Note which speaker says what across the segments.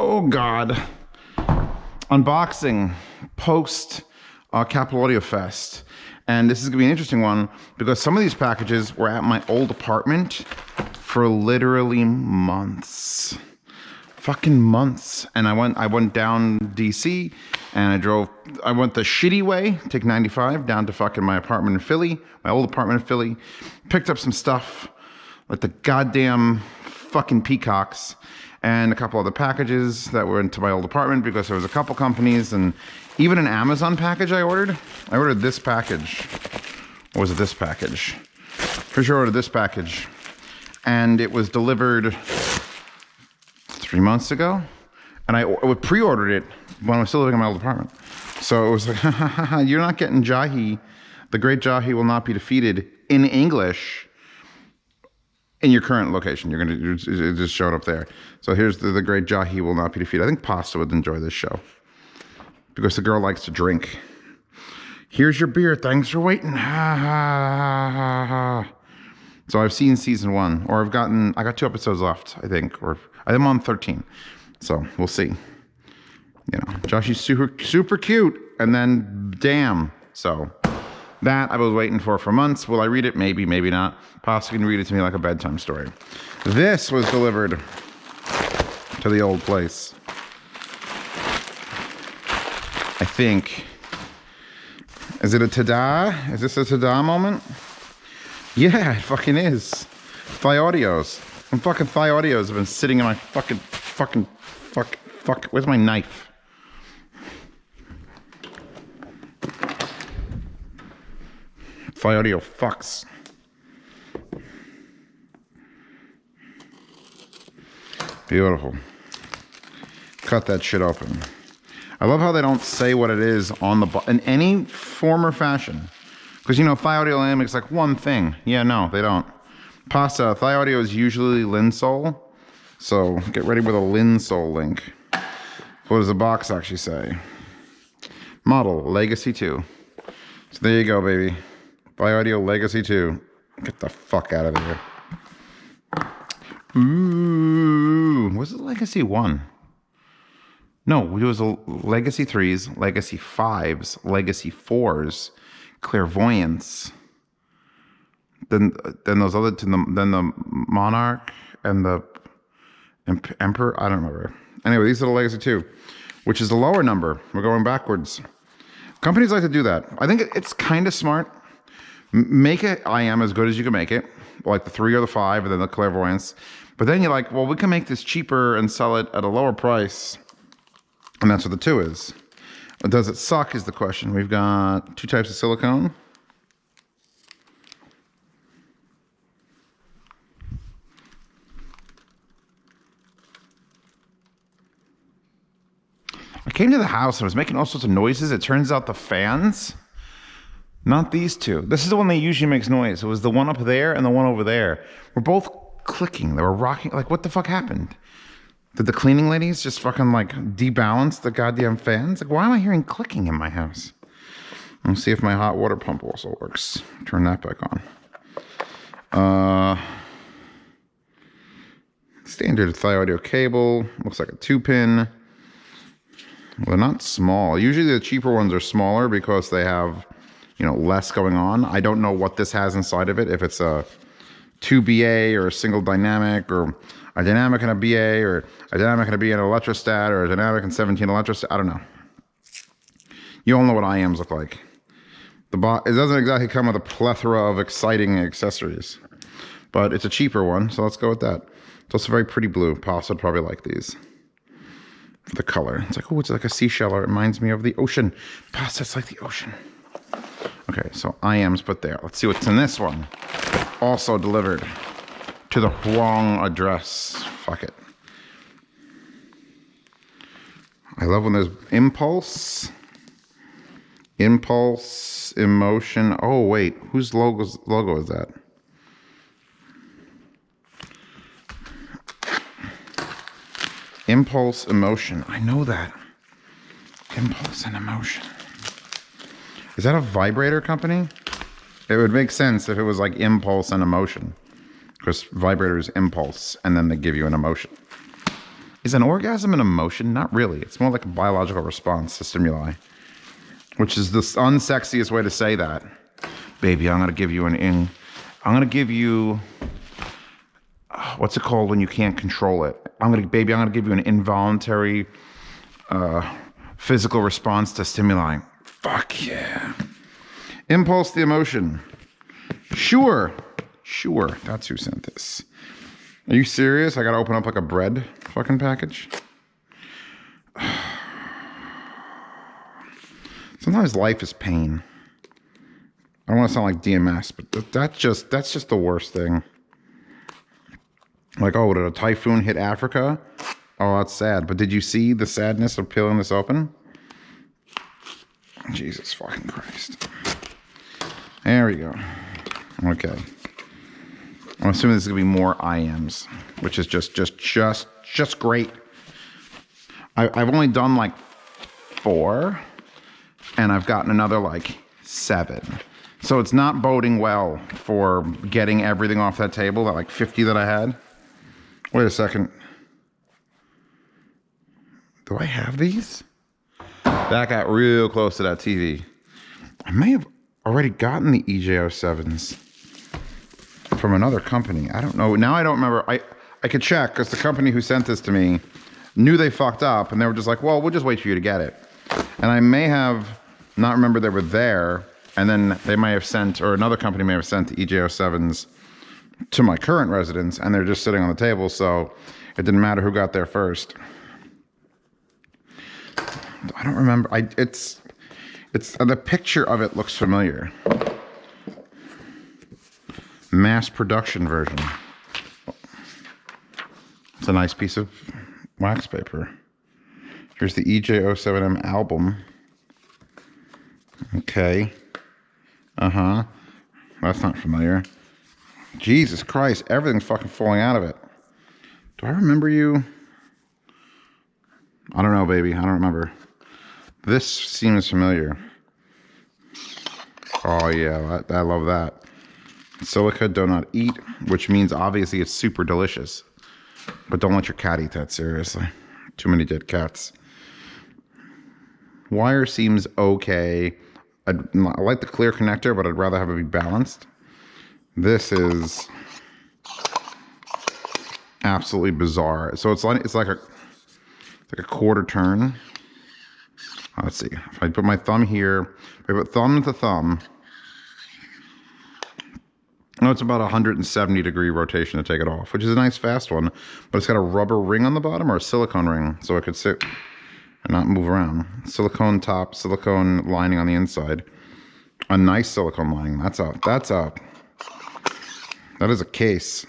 Speaker 1: Oh God. Unboxing post Capital Audio Fest. And this is gonna be an interesting one because some of these packages were at my old apartment for literally months. Fucking months. And I went down DC and I went the shitty way, take 95 down to fucking my apartment in Philly, my old apartment in Philly, picked up some stuff like the goddamn fucking peacocks and a couple other packages that were into my old apartment because there was a couple companies and even an Amazon package I ordered. I ordered this package. Or was it this package? For sure I ordered this package. And it was delivered 3 months ago. And I pre-ordered it when I was still living in my old apartment. So it was like, you're not getting Jahy. The great Jahy will not be defeated in English in your current location. It just showed up there. So here's the great Jahy will not be defeated. I think Pasta would enjoy this show because the girl likes to drink. Here's your beer. Thanks for waiting. So I've seen season 1, or I got 2 episodes left, I think, or I'm on 13. So we'll see. You know, Joshy's super cute, and then damn. So that I was waiting for months. Will I read it? Maybe, maybe not. Possibly can read it to me like a bedtime story. This was delivered to the old place. I think. Is it a ta-da? Is this a ta-da moment? Yeah, it fucking is. Thigh Audios. And fucking Thigh Audios have been sitting in my fuck. Where's my knife? Thigh Audio fucks. Beautiful. Cut that shit open. I love how they don't say what it is on the in any form or fashion. Because, you know, Thigh Audio makes like one thing. Yeah, no, they don't. Pasta, Thigh Audio is usually Linsole. So get ready with a Linsole link. What does the box actually say? Model, Legacy 2. So there you go, baby. Thigh Audio Legacy 2. Get the fuck out of here. Ooh, was it Legacy 1? No, it was a Legacy 3s, Legacy 5s, Legacy 4s, Clairvoyance. Then those other two, then the Monarch and the Emperor. I don't remember. Anyway, these are the Legacy 2, which is the lower number. We're going backwards. Companies like to do that. I think it's kind of smart. Make it IM as good as you can make it, like the 3 or the 5, and then the Clairvoyance. But then you're like, well, we can make this cheaper and sell it at a lower price. And that's what the 2 is. Does it suck is the question. We've got 2 types of silicone. I came to the house and I was making all sorts of noises. It turns out the fans, not these 2. This is the one that usually makes noise. It was the one up there and the one over there. We're both clicking. They were rocking. Like, what the fuck happened? Did the cleaning ladies just fucking like debalance the goddamn fans? Like, why am I hearing clicking in my house? Let's see if my hot water pump also works. Turn that back on. Standard Thigh Audio cable. Looks like a 2-pin. Well, they're not small. Usually the cheaper ones are smaller because they have, you know, less going on. I don't know what this has inside of it. If it's a 2BA or a single dynamic or a dynamic and a BA or a dynamic and a BA and an electrostat or a dynamic and 17 electrostat. I don't know. You all know what IMs look like. It doesn't exactly come with a plethora of exciting accessories, but it's a cheaper one, so let's go with that. It's also very pretty blue. Pasta would probably like these. For the color. It's like, oh, it's like a seashell, or it reminds me of the ocean. Pasta, it's like the ocean. Okay, so IMs put there. Let's see what's in this one. Also delivered to the wrong address. Fuck it. I love when there's impulse, emotion. Oh wait, whose logo is that? Impulse, emotion. I know that. Impulse and emotion. Is that a vibrator company? It would make sense if it was like impulse and emotion, because vibrator is impulse, and then they give you an emotion. Is an orgasm an emotion? Not really. It's more like a biological response to stimuli, which is the unsexiest way to say that. Baby, I'm going to give you I'm going to give you, what's it called when you can't control it? Baby, I'm going to give you an involuntary physical response to stimuli. Fuck yeah. Impulse the emotion. Shuoer. Shuoer. That's who sent this. Are you serious? I got to open up like a bread fucking package? Sometimes life is pain. I don't want to sound like DMS, but that's just the worst thing. Like, oh, did a typhoon hit Africa? Oh, that's sad. But did you see the sadness of peeling this open? Jesus fucking Christ. There we go. Okay. I'm assuming this is gonna be more IMs, which is just great. I've only done like 4, and I've gotten another like 7. So it's not boding well for getting everything off that table, that like 50 that I had. Wait a second. Do I have these? That got real close to that TV. I may have already gotten the EJ07s from another company. I don't know. Now I don't remember. I could check because the company who sent this to me knew they fucked up and they were just like, well, we'll just wait for you to get it. And I may have not remembered they were there, and then they may have sent, or another company may have sent the EJ07s to my current residence, and they're just sitting on the table, so it didn't matter who got there first. I don't remember. It's the picture of it looks familiar. Mass production version. It's a nice piece of wax paper. Here's the EJ07M album. Okay. Uh-huh. That's not familiar. Jesus Christ, everything's fucking falling out of it. Do I remember you? I don't know, baby. I don't remember. This seems familiar. Oh, yeah. I love that. Silica, do not eat, which means obviously it's super delicious. But don't let your cat eat that, seriously. Too many dead cats. Wire seems okay. I like the clear connector, but I'd rather have it be balanced. This is absolutely bizarre. So it's like a quarter turn. Let's see. If I put my thumb here, if I put thumb to thumb, no, it's about 170 degree rotation to take it off, which is a nice fast one, but it's got a rubber ring on the bottom or a silicone ring, so it could sit and not move around. Silicone top, silicone lining on the inside. A nice silicone lining. That is a case.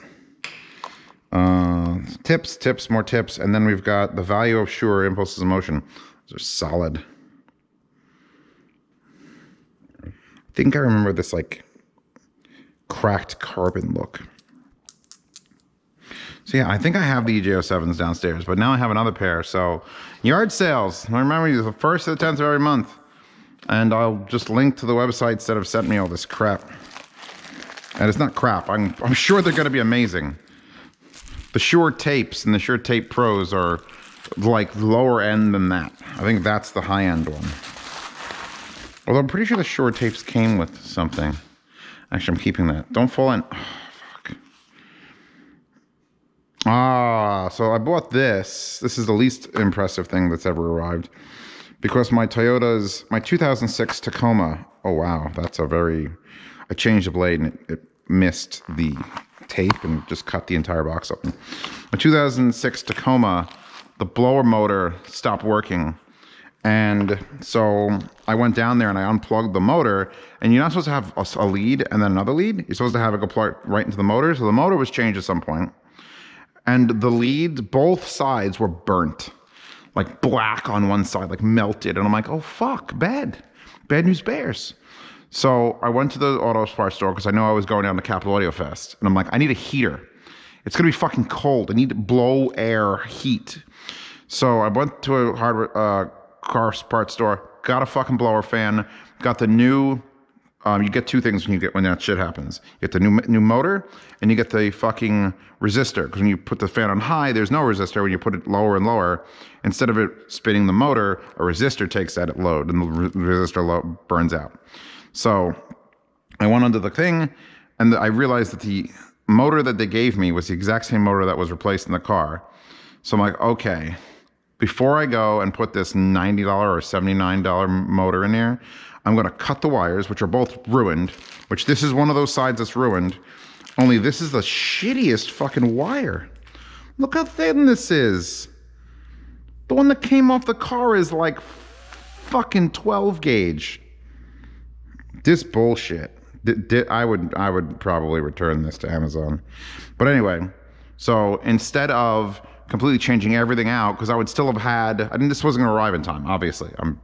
Speaker 1: Tips, more tips, and then we've got the value of Shuoer impulses of motion. Those are solid. I think I remember this like cracked carbon look. So yeah, I think I have the EJ07s downstairs, but now I have another pair. So yard sales, I remember the 1st to the 10th of every month. And I'll just link to the websites that have sent me all this crap. And it's not crap. I'm sure they're going to be amazing. The Shuoer tapes and the Shuoer Tape Pros are like lower end than that. I think that's the high end one. Although I'm pretty sure the Shuoer tapes came with something. Actually, I'm keeping that. Don't fall in. Oh, fuck. So I bought this. This is the least impressive thing that's ever arrived. Because my 2006 Tacoma, oh wow, I changed the blade and it missed the tape and just cut the entire box open. My 2006 Tacoma, the blower motor stopped working. And so I went down there and I unplugged the motor, and you're not supposed to have a lead and then another lead. You're supposed to have it go plug right into the motor. So the motor was changed at some point. And the lead, both sides were burnt. Like black on one side, like melted. And I'm like, oh fuck, bad news bears. So I went to the auto parts store because I know I was going down to Capital Audio Fest. And I'm like, I need a heater. It's going to be fucking cold. I need blow air heat. So I went to a car parts store, got a fucking blower fan, got the new You get two things when that shit happens. You get the new motor, and you get the fucking resistor. Because when you put the fan on high, there's no resistor. When you put it lower and lower, instead of it spinning the motor, a resistor takes that at load, and the resistor burns out. So I went under the thing, and I realized that the motor that they gave me was the exact same motor that was replaced in the car. So I'm like, okay, before I go and put this $90 or $79 motor in there, I'm going to cut the wires, which are both ruined, which this is one of those sides that's ruined. Only this is the shittiest fucking wire. Look how thin this is. The one that came off the car is like fucking 12 gauge. This bullshit. I would probably return this to Amazon. But anyway, so instead of completely changing everything out, because I would still have had, this wasn't going to arrive in time, obviously. I'm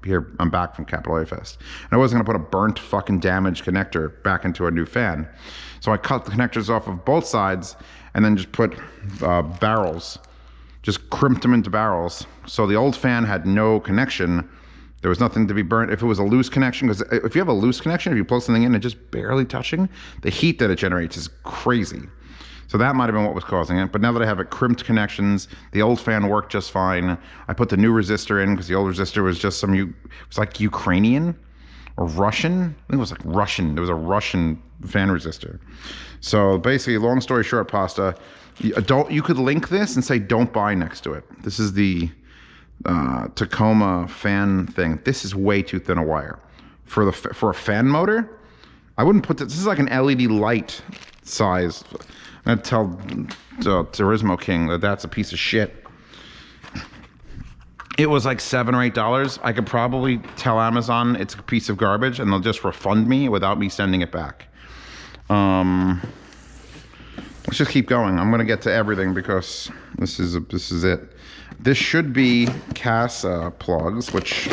Speaker 1: back from Capital A Fest. And I wasn't going to put a burnt fucking damaged connector back into a new fan. So I cut the connectors off of both sides and then just put barrels, just crimped them into barrels. So the old fan had no connection. There was nothing to be burnt. If it was a loose connection, because if you have a loose connection, if you plug something in and just barely touching, the heat that it generates is crazy. So that might have been what was causing it. But now that I have it crimped connections, the old fan worked just fine. I put the new resistor in because the old resistor was just it was like Ukrainian or Russian. I think it was like Russian. There was a Russian fan resistor. So basically, long story short, Pasta, you could link this and say don't buy next to it. This is the Tacoma fan thing. This is way too thin a wire. For a fan motor, I wouldn't put this. This is like an LED light size. I'd tell Turismo King that that's a piece of shit. It was like $7 or $8. I could probably tell Amazon it's a piece of garbage and they'll just refund me without me sending it back. Let's just keep going. I'm gonna get to everything because this is it. This should be CASA plugs, which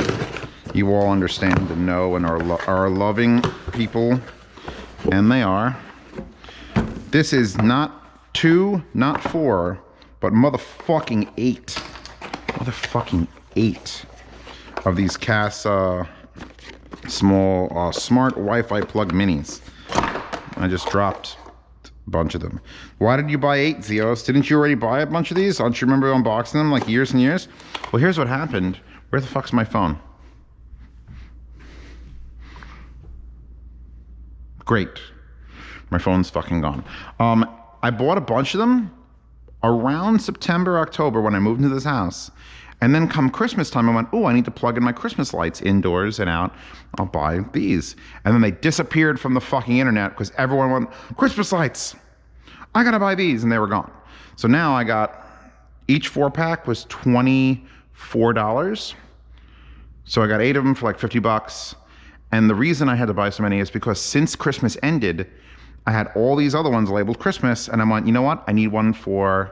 Speaker 1: you all understand and know and are loving people, and they are. This is not 2, not 4, but motherfucking 8. Motherfucking 8 of these CASA small smart Wi-Fi plug minis. I just dropped a bunch of them. Why did you buy 8, Zeos? Didn't you already buy a bunch of these? Don't you remember unboxing them like years and years? Well, here's what happened. Where the fuck's my phone? Great. My phone's fucking gone. I bought a bunch of them around September, October when I moved into this house. And then come Christmas time, I went, oh, I need to plug in my Christmas lights indoors and out. I'll buy these. And then they disappeared from the fucking internet because everyone went, Christmas lights. I gotta buy these. And they were gone. So now I got, each 4-pack was $24. So I got 8 of them for like 50 bucks. And the reason I had to buy so many is because since Christmas ended, I had all these other ones labeled Christmas, and I went, you know what? I need one for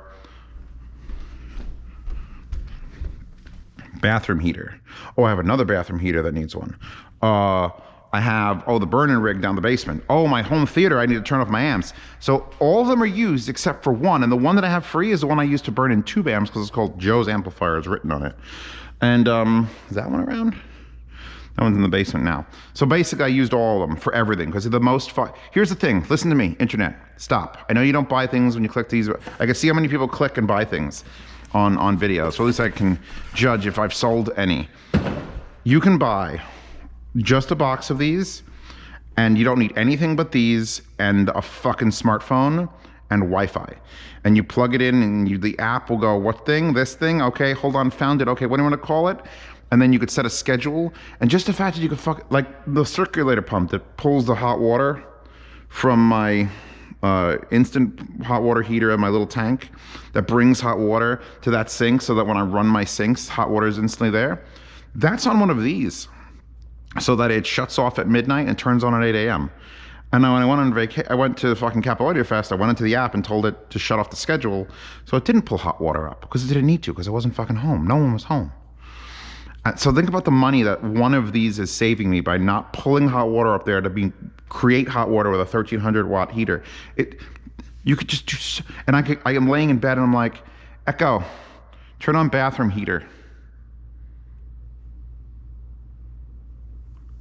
Speaker 1: bathroom heater. Oh, I have another bathroom heater that needs one. I have, the burn-in rig down the basement. Oh, my home theater, I need to turn off my amps. So all of them are used except for one, and the one that I have free is the one I use to burn in tube amps because it's called Joe's Amplifier, it's written on it. And is that one around? That one's in the basement now. So basically I used all of them for everything because they're the most fun. Here's the thing, listen to me, internet, stop. I know you don't buy things when you click these. I can see how many people click and buy things on videos. So at least I can judge if I've sold any. You can buy just a box of these and you don't need anything but these and a fucking smartphone and Wi-Fi. And you plug it in and the app will go, what thing, this thing? Okay, hold on, found it. Okay, what do you want to call it? And then you could set a schedule. And just the fact that you could like the circulator pump that pulls the hot water from my instant hot water heater and my little tank that brings hot water to that sink so that when I run my sinks, hot water is instantly there. That's on one of these so that it shuts off at midnight and turns on at 8 a.m. And then when I went on I went to fucking Capital Fest, I went into the app and told it to shut off the schedule so it didn't pull hot water up because it didn't need to because I wasn't fucking home. No one was home. So think about the money that one of these is saving me by not pulling hot water up there to create hot water with a 1300 watt heater. You could just do, and I am laying in bed and I'm like, Echo, turn on bathroom heater.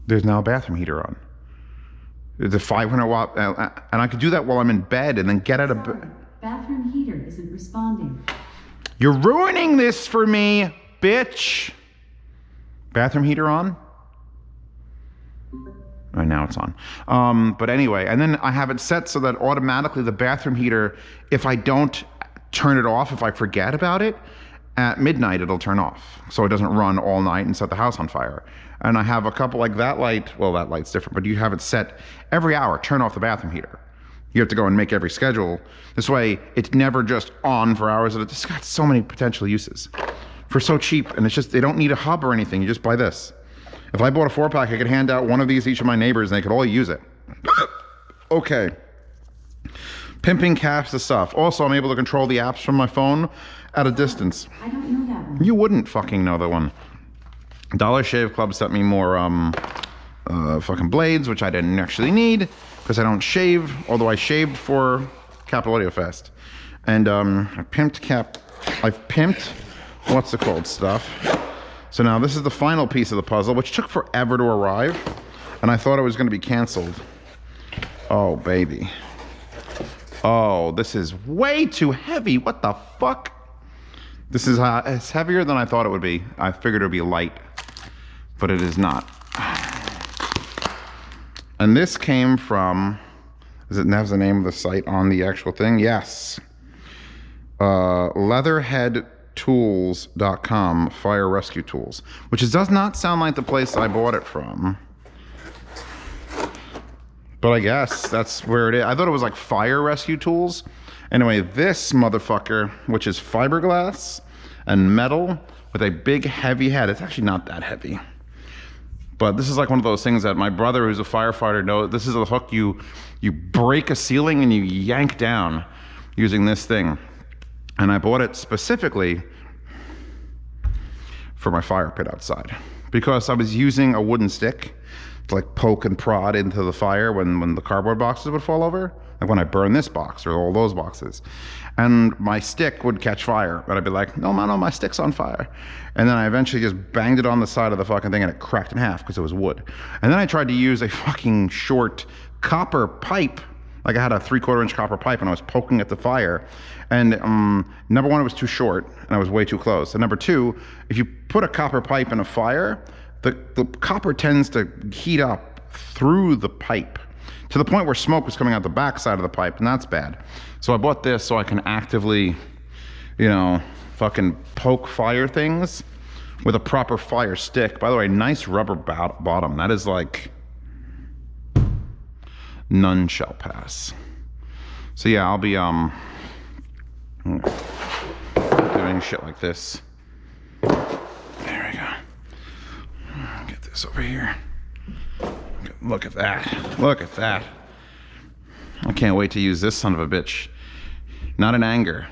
Speaker 1: There's now a bathroom heater on. It's a 500 watt, and I could do that while I'm in bed and then get out of bed.
Speaker 2: Bathroom heater isn't responding.
Speaker 1: You're ruining this for me, bitch. Bathroom heater on? Right now it's on. But anyway, and then I have it set so that automatically the bathroom heater, if I don't turn it off, if I forget about it, at midnight it'll turn off. So it doesn't run all night and set the house on fire. And I have a couple like that light, well, that light's different, but you have it set every hour, turn off the bathroom heater. You have to go and make every schedule. This way, it's never just on for hours. It's got so many potential uses for so cheap. And it's just, they don't need a hub or anything. You just buy this. If I bought a 4-pack, I could hand out one of these to each of my neighbors and they could all use it. Okay. Pimping caps the stuff. Also, I'm able to control the apps from my phone at a distance.
Speaker 2: I don't know that one.
Speaker 1: You wouldn't fucking know that one. Dollar Shave Club sent me more fucking blades, which I didn't actually need because I don't shave, although I shaved for Capital Audio Fest. And I've pimped what's it called stuff. So now this is the final piece of the puzzle, which took forever to arrive, and I thought it was going to be canceled. Oh baby. Oh, this is way too heavy. What the fuck? This is it's heavier than I thought it would be. I figured it would be light, but it is not. And this came from, does it have the name of the site on the actual thing? Yes. Leatherheadtools.com, fire rescue tools, which does not sound like the place I bought it from. But I guess that's where it is. I thought it was like fire rescue tools. Anyway, this motherfucker, which is fiberglass and metal with a big heavy head. It's actually not that heavy. But this is like one of those things that my brother, who's a firefighter, knows. This is a hook you break a ceiling and you yank down using this thing. And I bought it specifically for my fire pit outside because I was using a wooden stick to like poke and prod into the fire when the cardboard boxes would fall over. Like when I burn this box or all those boxes. And my stick would catch fire. And I'd be like, no, man, no, my stick's on fire. And then I eventually just banged it on the side of the fucking thing and it cracked in half because it was wood. And then I tried to use a fucking short copper pipe. Like I had a 3/4 inch copper pipe and I was poking at the fire. And number one, it was too short and I was way too close. And number two, if you put a copper pipe in a fire, the copper tends to heat up through the pipe to the point where smoke was coming out the back side of the pipe, and that's bad. So I bought this so I can actively, you know, fucking poke fire things with a proper fire stick. By the way, nice rubber bottom. That is like, none shall pass. So yeah, I'll be doing shit like this. There we go. Get this over here. Look at that. Look at that. I can't wait to use this son of a bitch. Not in anger,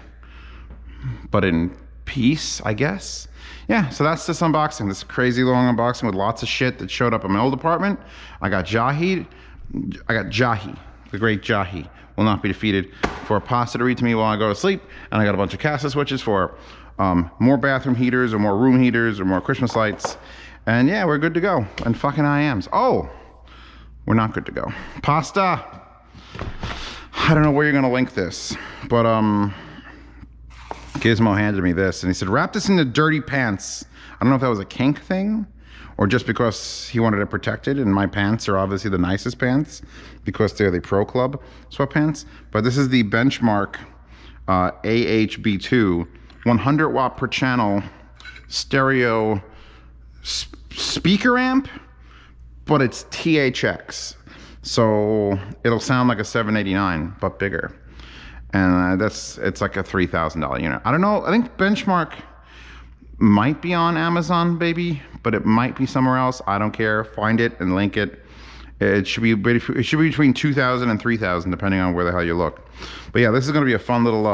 Speaker 1: but in peace, I guess. Yeah, so that's this unboxing. This crazy long unboxing with lots of shit that showed up in my old apartment. I got Jahy, the great Jahy, will not be defeated, for a pasta to read to me while I go to sleep. And I got a bunch of Casa switches for more bathroom heaters or more room heaters or more Christmas lights. And yeah, we're good to go. And fucking IMs. Oh, we're not good to go. Pasta. I don't know where you're gonna link this, but Gizmo handed me this and he said, wrap this in the dirty pants. I don't know if that was a kink thing or just because he wanted it protected, and my pants are obviously the nicest pants because they're the Pro Club sweatpants. But this is the Benchmark AHB2 100 watt per channel stereo speaker amp, but it's THX. So it'll sound like a 789, but bigger. And it's like a $3,000 unit. I don't know, I think Benchmark might be on Amazon, baby, but it might be somewhere else. I don't care, find it and link it. It should be between 2,000 and 3,000, depending on where the hell you look. But yeah, this is gonna be a fun little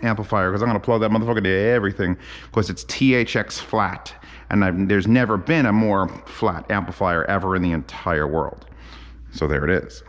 Speaker 1: amplifier because I'm gonna plug that motherfucker to everything because it's THX flat. And there's never been a more flat amplifier ever in the entire world. So there it is.